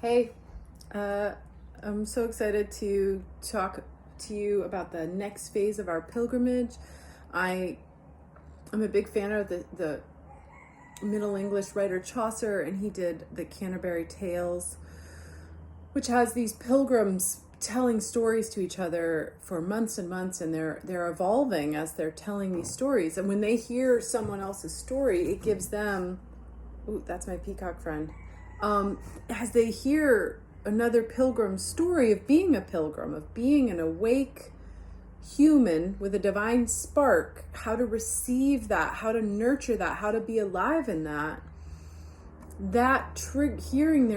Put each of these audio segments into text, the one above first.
Hey, uh, I'm so excited to talk to you about the next phase of our pilgrimage. I am a big fan of the Middle English writer Chaucer, and he did the Canterbury Tales, which has these pilgrims telling stories to each other for months and months, and they're evolving as they're telling these stories. And when they hear someone else's story, it gives them, ooh, that's my peacock friend. As they hear another pilgrim's story of being a pilgrim, of being an awake human with a divine spark, how to receive that, how to nurture that, how to be alive in that, hearing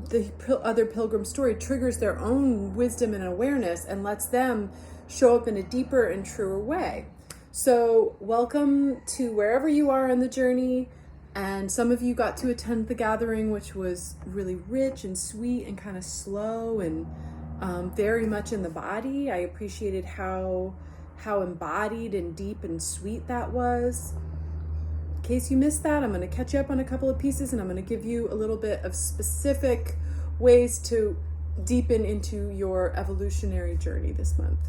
the other pilgrim story triggers their own wisdom and awareness and lets them show up in a deeper and truer way. So welcome to wherever you are on the journey. And some of you got to attend the gathering, which was really rich and sweet and kind of slow and very much in the body. I appreciated how embodied and deep and sweet that was. In case you missed that, I'm going to catch you up on a couple of pieces, and I'm going to give you a little bit of specific ways to deepen into your evolutionary journey this month.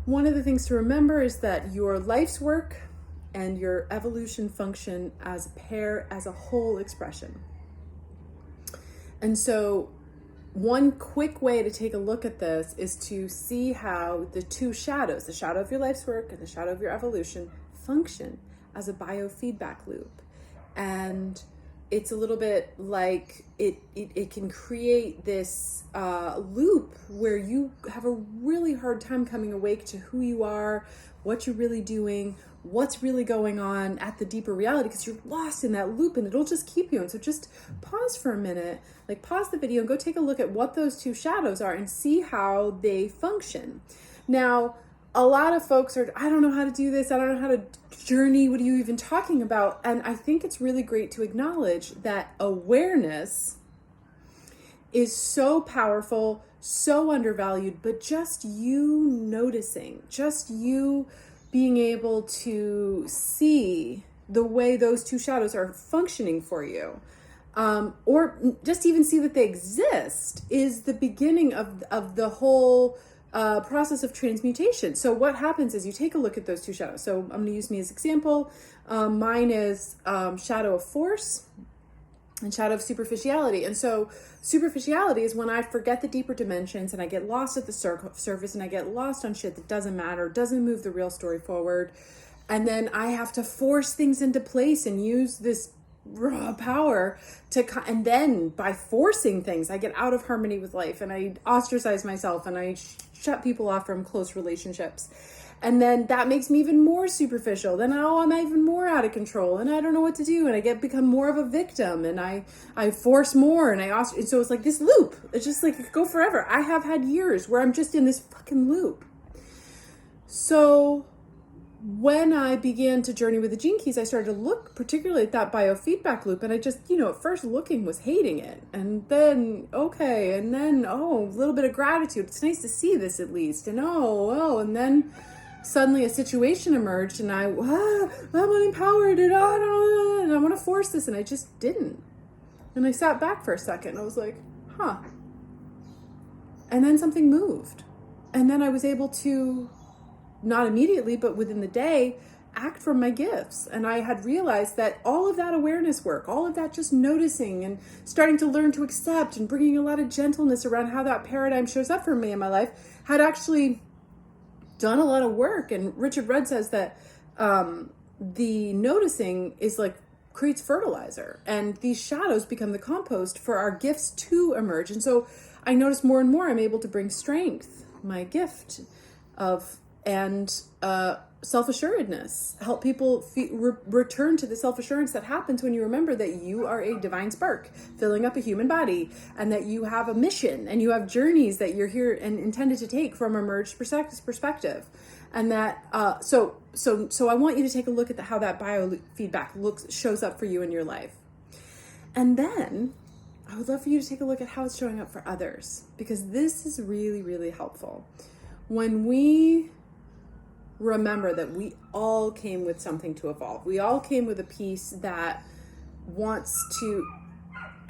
One of the things to remember is that your life's work and your evolution function as a pair, as a whole expression. And so one quick way to take a look at this is to see how the two shadows, the shadow of your life's work and the shadow of your evolution, function as a biofeedback loop. And it's a little bit like it can create this loop where you have a really hard time coming awake to who you are, what you're really doing, what's really going on at the deeper reality, because you're lost in that loop and it'll just keep you. And so just pause for a minute, like pause the video and go take a look at what those two shadows are and see how they function. Now, a lot of folks are, I don't know how to do this, I don't know how to journey, what are you even talking about? And I think it's really great to acknowledge that awareness is so powerful, so undervalued, but just you noticing, just you being able to see the way those two shadows are functioning for you, or just even see that they exist, is the beginning of the whole process of transmutation. So what happens is you take a look at those two shadows. So I'm going to use me as example. Mine is shadow of force and shadow of superficiality. And so superficiality is when I forget the deeper dimensions and I get lost at the surface and I get lost on shit that doesn't matter, doesn't move the real story forward. And then I have to force things into place and use this raw power and then by forcing things, I get out of harmony with life and I ostracize myself and I shut people off from close relationships. And then that makes me even more superficial. Then I'm even more out of control and I don't know what to do. And I become more of a victim and I force more and so it's like this loop. It's just like it could go forever. I have had years where I'm just in this fucking loop. So when I began to journey with the Gene Keys, I started to look particularly at that biofeedback loop. And I just, at first looking was hating it. And then, okay. And then, a little bit of gratitude. It's nice to see this at least. And and then suddenly a situation emerged and I'm unempowered and I want to force this. And I just didn't. And I sat back for a second and I was like, huh. And then something moved. And then I was able to, not immediately, but within the day, act from my gifts. And I had realized that all of that awareness work, all of that just noticing and starting to learn to accept and bringing a lot of gentleness around how that paradigm shows up for me in my life had actually done a lot of work. And Richard Rudd says that the noticing is like creates fertilizer and these shadows become the compost for our gifts to emerge. And so I notice more and more I'm able to bring strength, my gift of self-assuredness, help people return to the self-assurance that happens when you remember that you are a divine spark filling up a human body and that you have a mission and you have journeys that you're here and intended to take from a merged perspective. And that, so I want you to take a look at how that biofeedback shows up for you in your life. And then I would love for you to take a look at how it's showing up for others, because this is really, really helpful. When we remember that we all came with something to evolve. We all came with a piece that wants to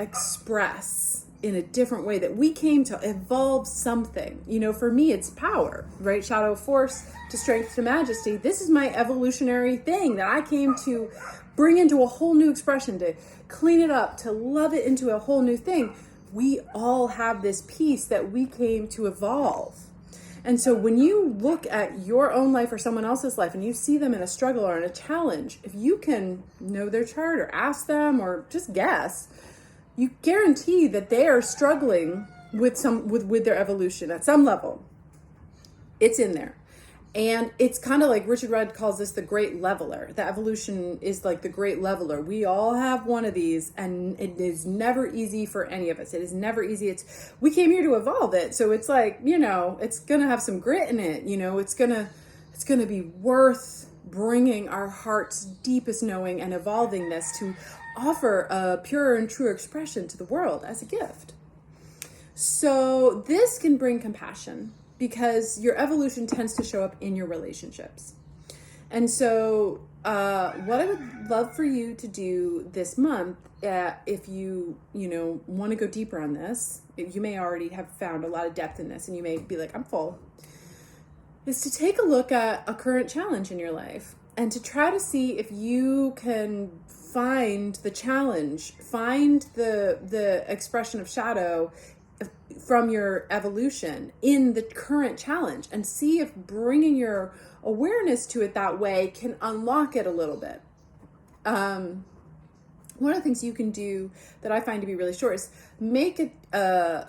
express in a different way, that we came to evolve something. For me, it's power, right? Shadow, force to strength to majesty. This is my evolutionary thing that I came to bring into a whole new expression, to clean it up, to love it into a whole new thing. We all have this piece that we came to evolve. And so when you look at your own life or someone else's life and you see them in a struggle or in a challenge, if you can know their chart or ask them or just guess, you guarantee that they are struggling with their evolution at some level. It's in there. And it's kind of like Richard Rudd calls this the great leveler. The evolution is like the great leveler. We all have one of these, and it is never easy for any of us. It is never easy. We came here to evolve it. So it's like, it's going to have some grit in it. It's going to be worth bringing our heart's deepest knowing and evolving this to offer a pure and true expression to the world as a gift. So this can bring compassion, because your evolution tends to show up in your relationships. And so what I would love for you to do this month, if you want to go deeper on this, you may already have found a lot of depth in this and you may be like, I'm full, is to take a look at a current challenge in your life and to try to see if you can find the challenge, find the expression of shadow from your evolution in the current challenge, and see if bringing your awareness to it that way can unlock it a little bit. One of the things you can do that I find to be really short is make an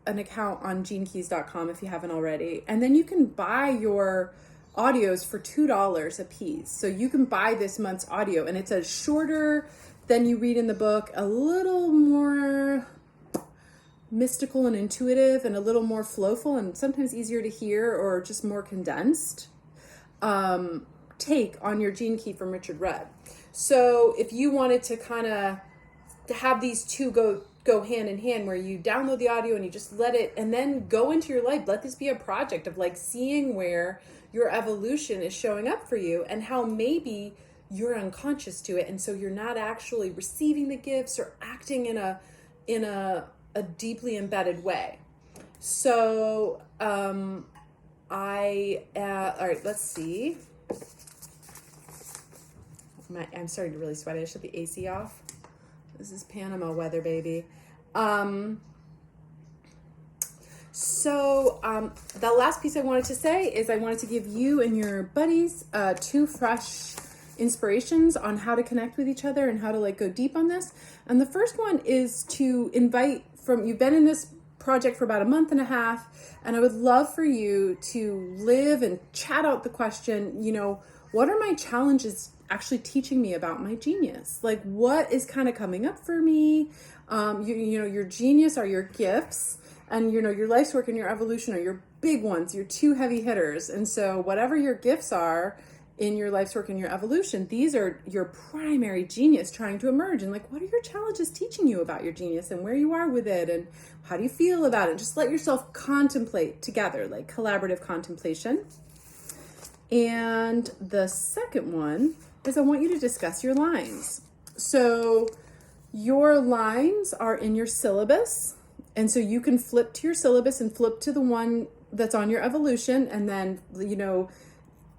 account on genekeys.com if you haven't already, and then you can buy your audios for $2 a piece. So you can buy this month's audio, and it's a shorter than you read in the book, a little more mystical and intuitive, and a little more flowful, and sometimes easier to hear, or just more condensed take on your gene key from Richard Rudd. So if you wanted to kind of to have these two go hand in hand, where you download the audio and you just let it, and then go into your life, let this be a project of like seeing where your evolution is showing up for you and how maybe you're unconscious to it, and so you're not actually receiving the gifts or acting in a deeply embedded way. So all right, let's see. I'm starting to really sweat. I shut the AC off. This is Panama weather, baby. So the last piece I wanted to say is I wanted to give you and your buddies 2 fresh inspirations on how to connect with each other and how to go deep on this. And the first one is to invite you've been in this project for about a month and a half, and I would love for you to live and chat out the question, what are my challenges actually teaching me about my genius? Like, what is kind of coming up for me? Your genius are your gifts, and your life's work and your evolution are your big ones, your 2 heavy hitters. And so whatever your gifts are in your life's work and your evolution, these are your primary genius trying to emerge. And what are your challenges teaching you about your genius and where you are with it and how do you feel about it? Just let yourself contemplate together, collaborative contemplation. And the second one is I want you to discuss your lines. So your lines are in your syllabus. And so you can flip to your syllabus and flip to the one that's on your evolution. And then,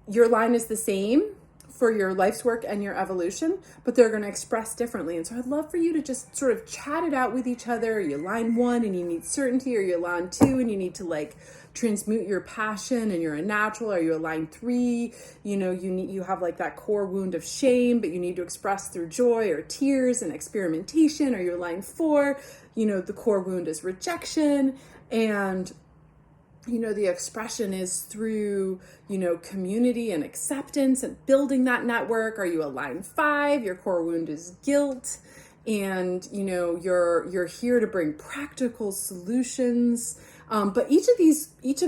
your line is the same for your life's work and your evolution, but they're going to express differently. And so I'd love for you to just sort of chat it out with each other. You're line 1 and you need certainty, or you're line 2 and you need to transmute your passion and you're a natural, or you're line 3, you have that core wound of shame, but you need to express through joy or tears and experimentation, or you're line 4, the core wound is rejection, and the expression is through, community and acceptance and building that network. Are you a line 5? Your core wound is guilt. And, you're here to bring practical solutions. But each of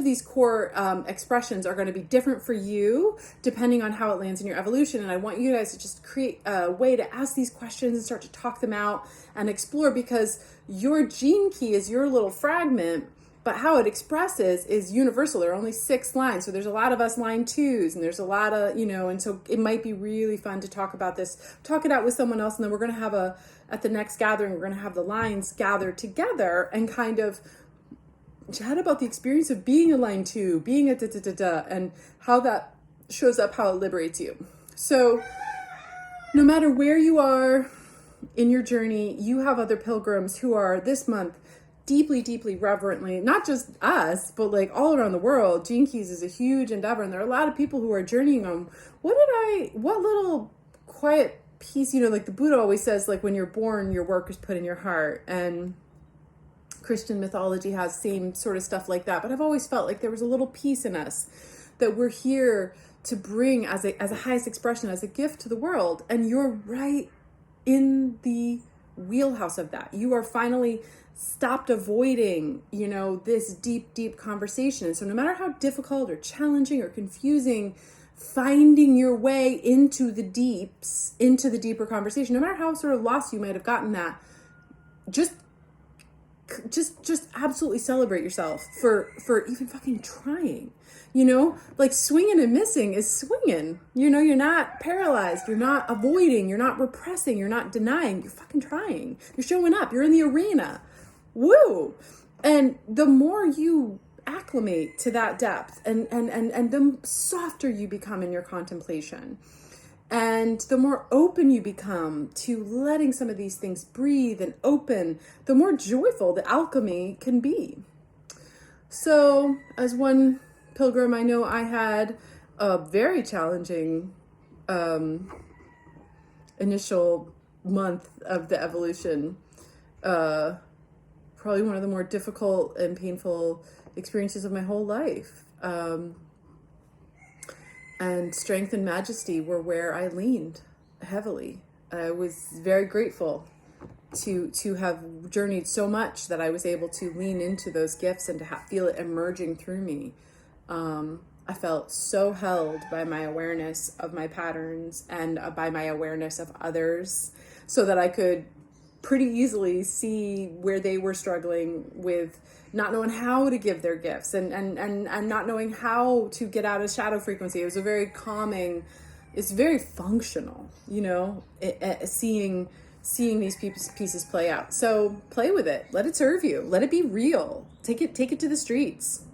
these core expressions are going to be different for you depending on how it lands in your evolution. And I want you guys to just create a way to ask these questions and start to talk them out and explore, because your gene key is your little fragment. but how it expresses is universal. There are only 6 lines. So there's a lot of us line 2s, and there's a lot of, and so it might be really fun to talk about this, talk it out with someone else. And then we're going to have at the next gathering, we're going to have the lines gathered together and kind of chat about the experience of being a line 2, being a da-da-da-da, and how that shows up, how it liberates you. So no matter where you are in your journey, you have other pilgrims who are this month deeply, deeply reverently, not just us, but like all around the world. Gene Keys is a huge endeavor, and there are a lot of people who are journeying on what little quiet piece, like the Buddha always says, like when you're born, your work is put in your heart, and Christian mythology has same sort of stuff like that. But I've always felt like there was a little piece in us that we're here to bring as a highest expression, as a gift to the world. And you're right in the wheelhouse of that. You are finally stopped avoiding, this deep, deep conversation. And so no matter how difficult or challenging or confusing, finding your way into the deeps, into the deeper conversation, no matter how sort of lost you might have gotten that, just absolutely celebrate yourself for even fucking trying. Like swinging and missing is swinging. You're not paralyzed. You're not avoiding. You're not repressing. You're not denying. You're fucking trying. You're showing up. You're in the arena. Woo! And the more you acclimate to that depth and the softer you become in your contemplation, and the more open you become to letting some of these things breathe and open, the more joyful the alchemy can be. So as one pilgrim, I know I had a very challenging initial month of the evolution. Probably one of the more difficult and painful experiences of my whole life. And strength and majesty were where I leaned heavily. I was very grateful to have journeyed so much that I was able to lean into those gifts and to feel it emerging through me. I felt so held by my awareness of my patterns and by my awareness of others, so that I could pretty easily see where they were struggling with not knowing how to give their gifts and not knowing how to get out of shadow frequency. It was a very calming, it's very functional, seeing these pieces play out. So play with it. Let it serve you. Let it be real. Take it to the streets.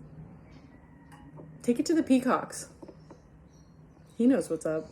Take it to the peacocks. He knows what's up.